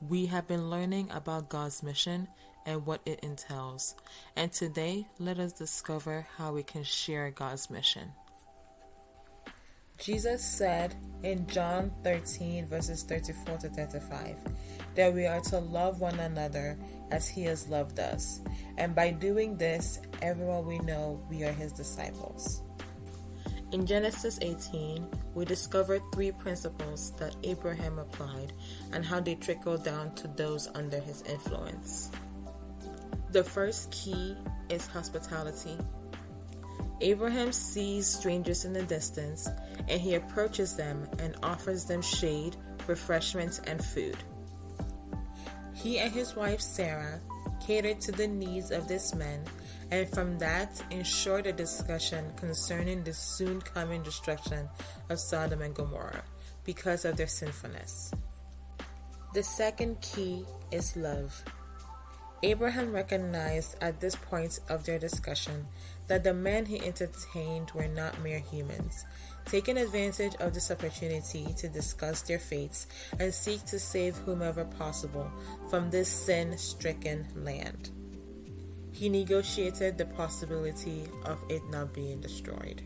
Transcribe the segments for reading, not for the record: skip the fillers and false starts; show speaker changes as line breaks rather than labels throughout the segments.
We have been learning about God's mission and what it entails, and today let us discover how we can share God's mission. Jesus said in John 13 verses 34 to 35 that we are to love one another as He has loved us, and by doing this, everyone we know we are His disciples. In Genesis 18, we discovered 3 principles that Abraham applied and how they trickled down to those under his influence. The first key is hospitality. Abraham sees strangers in the distance and he approaches them and offers them shade, refreshments, and food. He and his wife Sarah catered to the needs of this man, and from that ensured a discussion concerning the soon coming destruction of Sodom and Gomorrah because of their sinfulness. The second key is love. Abraham recognized at this point of their discussion that the men he entertained were not mere humans, taking advantage of this opportunity to discuss their fates and seek to save whomever possible from this sin-stricken land. He negotiated the possibility of it not being destroyed.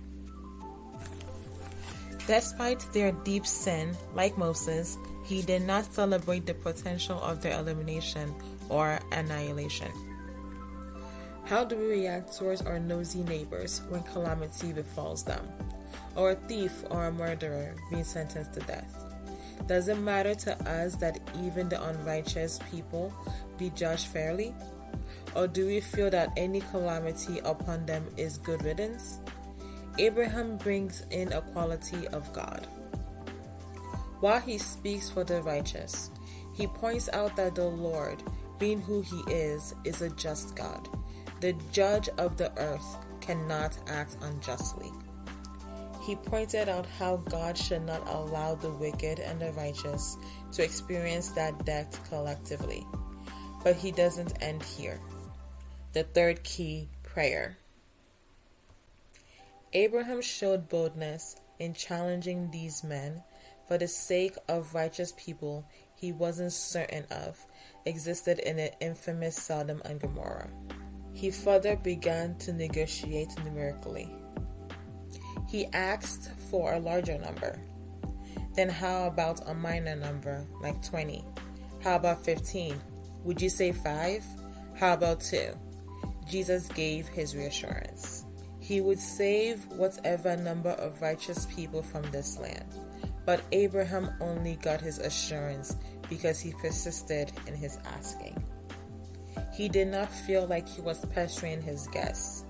Despite their deep sin, like Moses, he did not celebrate the potential of their elimination or annihilation. How do we react towards our nosy neighbors when calamity befalls them, or a thief or a murderer being sentenced to death? Does it matter to us that even the unrighteous people be judged fairly? Or do we feel that any calamity upon them is good riddance? Abraham brings in a quality of God. While he speaks for the righteous, he points out that the Lord, being who He is a just God. The judge of the earth cannot act unjustly. He pointed out how God should not allow the wicked and the righteous to experience that death collectively. But he doesn't end here. The third key, prayer. Abraham showed boldness in challenging these men for the sake of righteous people he wasn't certain of existed in the infamous Sodom and Gomorrah. He further began to negotiate numerically. He asked for a larger number. Then how about a minor number, like 20? How about 15? Would you say 5? How about 2? Jesus gave his reassurance. He would save whatever number of righteous people from this land. But Abraham only got his assurance because he persisted in his asking. He did not feel like he was pestering his guests.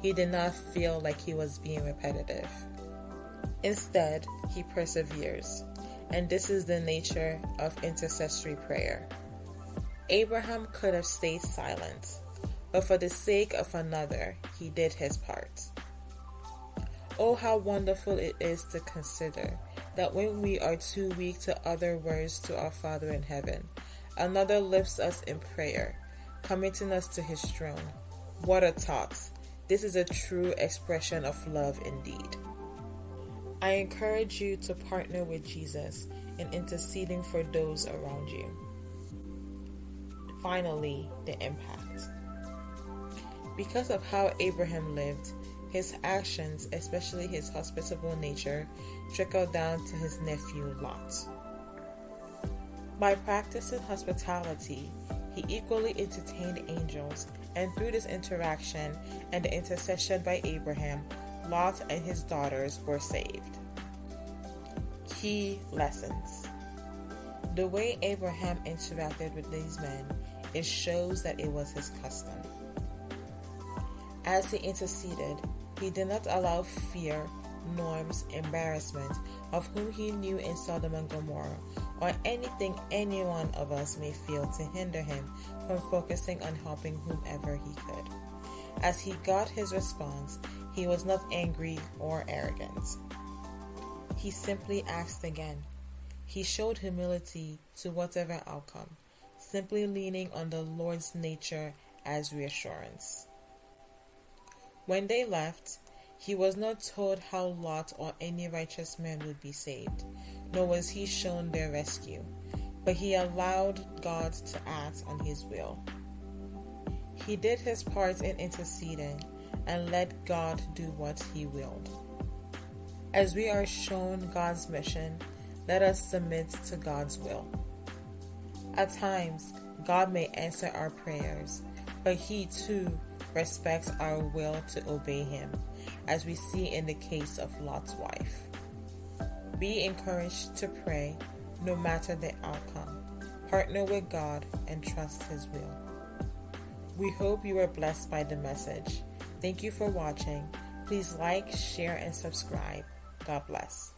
He did not feel like he was being repetitive. Instead, he perseveres. And this is the nature of intercessory prayer. Abraham could have stayed silent, but for the sake of another, he did his part. Oh, how wonderful it is to consider that when we are too weak to utter words to our Father in heaven, another lifts us in prayer, committing us to His throne. What a thought! This is a true expression of love indeed. I encourage you to partner with Jesus in interceding for those around you. Finally, the impact. Because of how Abraham lived, his actions, especially his hospitable nature, trickled down to his nephew Lot. By practicing hospitality, he equally entertained angels, and through this interaction and the intercession by Abraham, Lot and his daughters were saved. Key lessons. The way Abraham interacted with these men, it shows that it was his custom. As he interceded, he did not allow fear, norms, embarrassment of whom he knew in Sodom and Gomorrah, or anything any one of us may feel to hinder him from focusing on helping whomever he could. As he got his response, he was not angry or arrogant. He simply asked again. He showed humility to whatever outcome, simply leaning on the Lord's nature as reassurance. When they left, he was not told how Lot or any righteous man would be saved, nor was he shown their rescue. but he allowed God to act on his will. He did his part in interceding and let God do what he willed. As we are shown God's mission, let us submit to God's will. At times, God may answer our prayers, but he too respects our will to obey him, as we see in the case of Lot's wife. Be encouraged to pray no matter the outcome. Partner with God and trust his will. We hope you were blessed by the message. Thank you for watching. Please like, share, and subscribe. God bless.